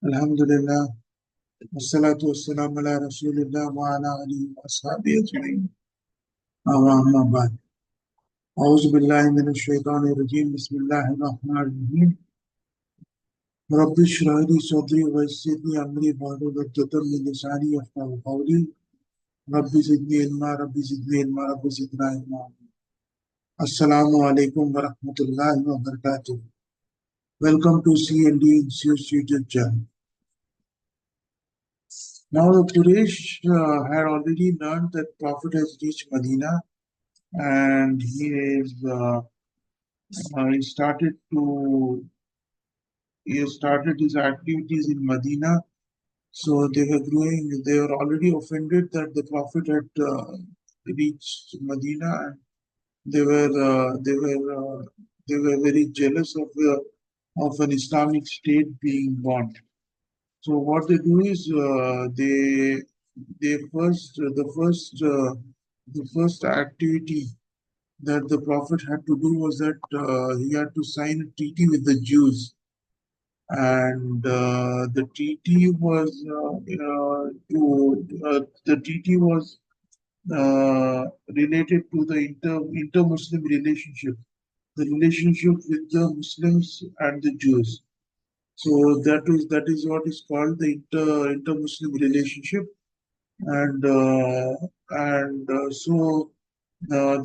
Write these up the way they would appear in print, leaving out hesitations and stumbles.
Alhamdulillah, wassalatu wassalamu ala rasulillah wa ala alihi wa ashabihi ajma'in. Amma ba'd. A'udhu billahi minash shaitanir rajim. Bismillahir rahmanir rahim. Rabbi shrah li sadri wa yassir li amri wahlul 'uqdatam min lisani yafqahu qawli. Rabbi zidni ilma, Rabbi zidni ilma, Rabbi zidna ilma. Assalamu alaikum wa rahmatullahi wa barakatuh. Welcome to C&D Institute Channel. Now, Quraysh had already learned that Prophet has reached Medina, and he started his activities in Medina. So they were growing. They were already offended that the Prophet had reached Medina, and they were uh, they were uh, they were very jealous of an Islamic state being born. So what they do is they first the first activity that the Prophet had to do was that he had to sign a treaty with the Jews, and the treaty was related to the inter-Muslim relationship, the relationship with the Muslims and the Jews. So that is what is called the inter-Muslim relationship, and they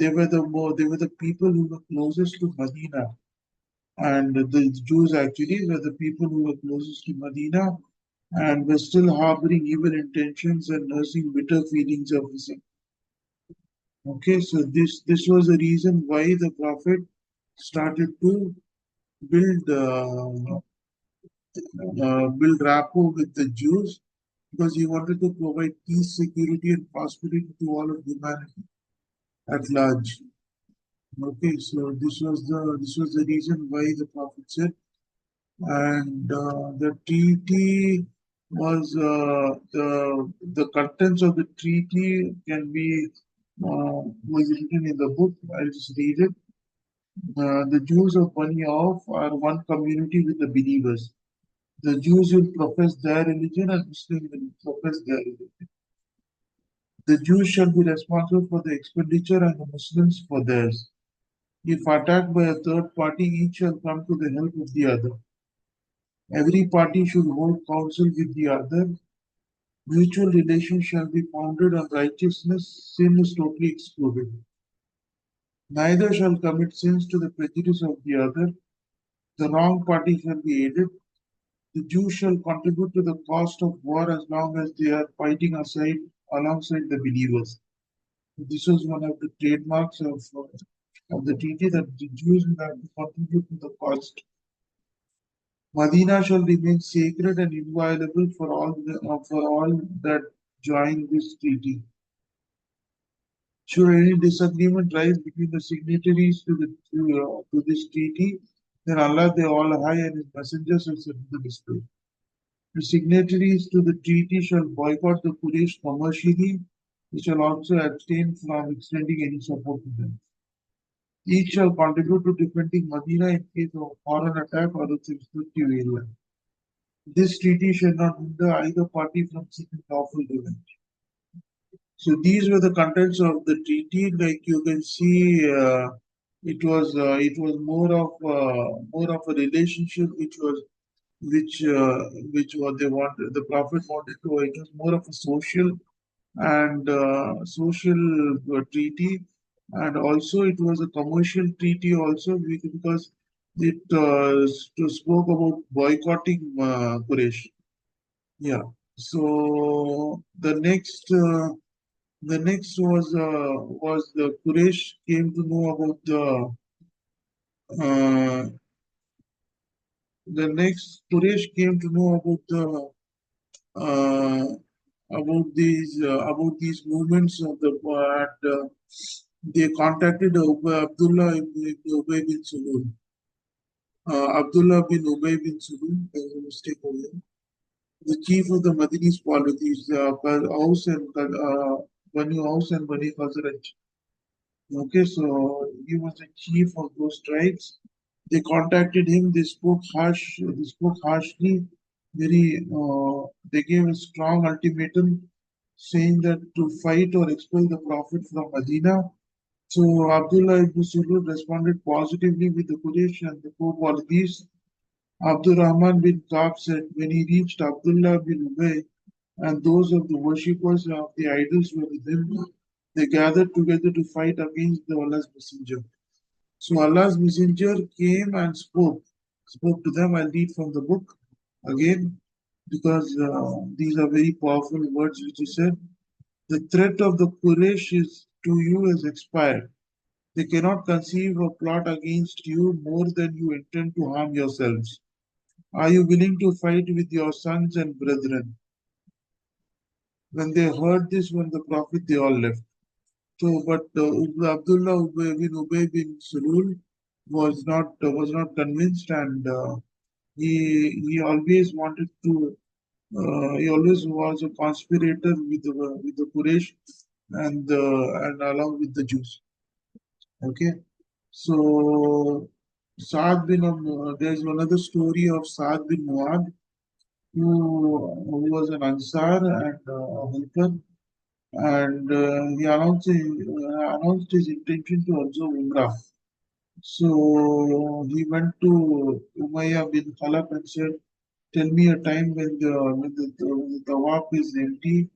were the people who were closest to Medina, and the Jews actually were the people who were closest to Medina and were still harboring evil intentions and nursing bitter feelings of resentment. Okay, so this was the reason why the Prophet started to build build rapport with the Jews, because he wanted to provide peace, security, and prosperity to all of humanity at large. Okay, so this was the reason why the Prophet said, and the treaty the contents of the treaty was written in the book. I'll just read it. The Jews of Bani Auf are one community with the believers. The Jews will profess their religion and Muslims will profess their religion. The Jews shall be responsible for the expenditure and the Muslims for theirs. If attacked by a third party, each shall come to the help of the other. Every party should hold counsel with the other. Mutual relations shall be founded on righteousness. Sin is totally excluded. Neither shall commit sins to the prejudice of the other. The wrong party shall be aided. The Jews shall contribute to the cost of war as long as they are fighting alongside the believers. This was one of the trademarks of the treaty, that the Jews will have to contribute to the cost. Medina shall remain sacred and inviolable for all that join this treaty. Should any disagreement rise between the signatories to this treaty, then Allah the All High and His messengers will settle the dispute. The signatories to the treaty shall boycott the Quraysh commercially. They shall also abstain from extending any support to them. Each shall contribute to defending Medina in case of foreign attack or its respective area. This treaty shall not hinder either party from seeking lawful revenge. So these were the contents of the treaty. Like you can see, it was more of a relationship which what they wanted. The Prophet wanted to. It was more of a social treaty, and also it was a commercial treaty also, because it spoke about boycotting Quraysh. Yeah. So the next was the Quraysh came to know about uh, the next Quraysh came to know uh, about these movements of the they contacted Abdullah ibn Ubay bin Sulul. Abdullah bin Ubay bin Sulul, there's a mistake over here. The chief of the Madini polities, Aus and Bani Aus and Bani Khazraj. Okay, so he was the chief of those tribes. They contacted him. They spoke harshly very they gave a strong ultimatum saying that to fight or expel the Prophet from Medina. So Abdullah ibn Sulul responded positively with the Quraysh and the co-polities. Abdul Rahman bin Ka'b said when he reached Abdullah bin Ubay and those of the worshippers of the idols were with him, they gathered together to fight against the Allah's messenger. So Allah's messenger came and spoke to them. I'll read from the book again because these are very powerful words which he said. The threat of the Quraysh is to you has expired. They cannot conceive a plot against you more than you intend to harm yourselves. Are you willing to fight with your sons and brethren? When they heard this from the Prophet, they all left. So, but Abdullah bin Ubay bin Sulul was not convinced, and he always wanted to. He always was a conspirator with the Quraysh and along with the Jews. Okay, so there's another story of Saad bin Muad who was an Ansar and a helper, and he announced his intention to observe Umrah. So he went to Umayyah bin Khalaf and said, "Tell me a time when the tawaf is empty,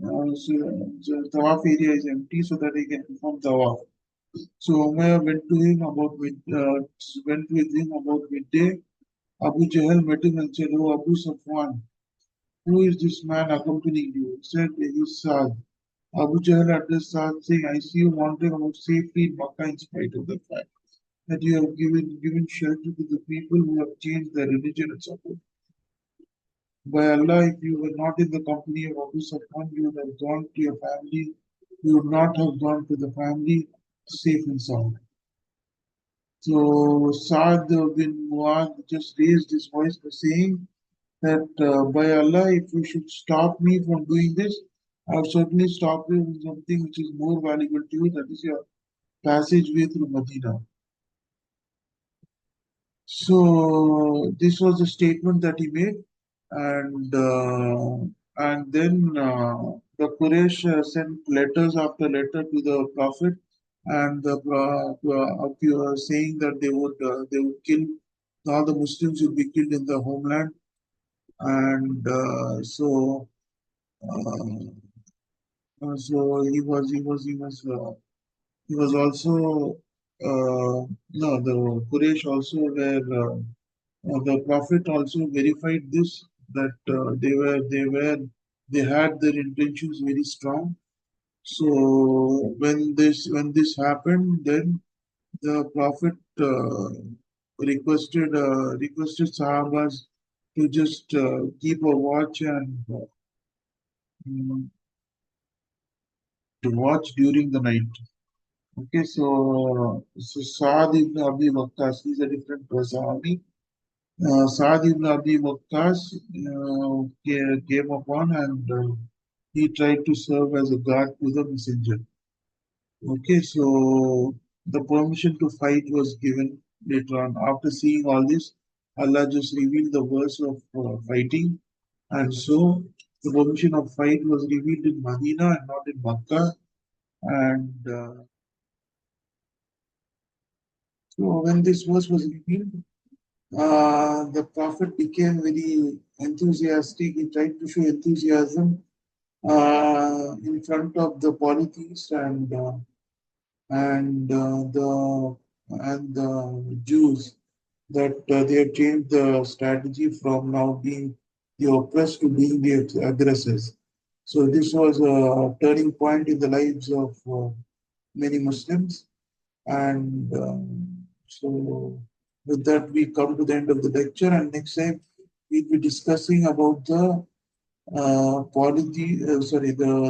so the tawaf area is empty, so that I can perform tawaf." So Umayyah went with him about midday. Abu Jahl met him and said, "Oh Abu Safwan, who is this man accompanying you?" He said, "He's Saad." Abu Jahl addressed Saad, saying, "I see you wandering about safely in Makkah in spite of the fact that you have given shelter to the people who have changed their religion and support. By Allah, if you were not in the company of Abu Safwan, you would have gone to your family. You would not have gone to the family safe and sound." So Saad bin Muad just raised his voice by saying that by Allah, if you should stop me from doing this, I'll certainly stop you with something which is more valuable to you, that is your passageway through Medina. So this was the statement that he made, and then the Quraysh sent letters after letter to the Prophet, and saying that they would kill all the Muslims would be killed in the homeland, and so he was also no the Quraysh also were. The Prophet also verified this that they had their intentions very strong. So when this happened, then the Prophet requested Sahabas to just keep a watch and mm, to watch during the night. Okay, so Saad ibn Abi Waqqas, he's a different Sahabi. Saad ibn Abi Waqqas came upon and he tried to serve as a guard to the messenger. Okay, so the permission to fight was given later on. After seeing all this, Allah just revealed the verse of fighting, and so the permission of fight was revealed in Medina and not in Makkah. And so when this verse was revealed, the Prophet became very enthusiastic. He tried to show enthusiasm in front of the polytheists and the Jews that they have changed the strategy from now being the oppressed to being the aggressors. So this was a turning point in the lives of many Muslims, and so with that we come to the end of the lecture. And next time we'll be discussing about the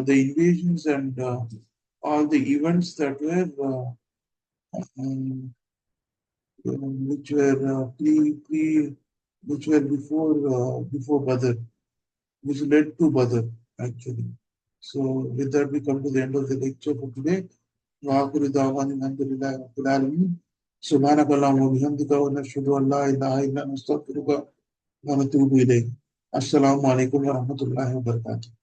the invasions and all the events that were um, which were which were before Badr, which led to Badr actually. So with that we come to the end of the lecture for today. وآخر دعوانا الحمد لله رب العالمين سبحانك اللهم وبحمدك ونشهد أن لا إله إلا أنت نستغفرك ونتوب إليك. Assalamu alaikum wa rahmatullahi wa barakatuh.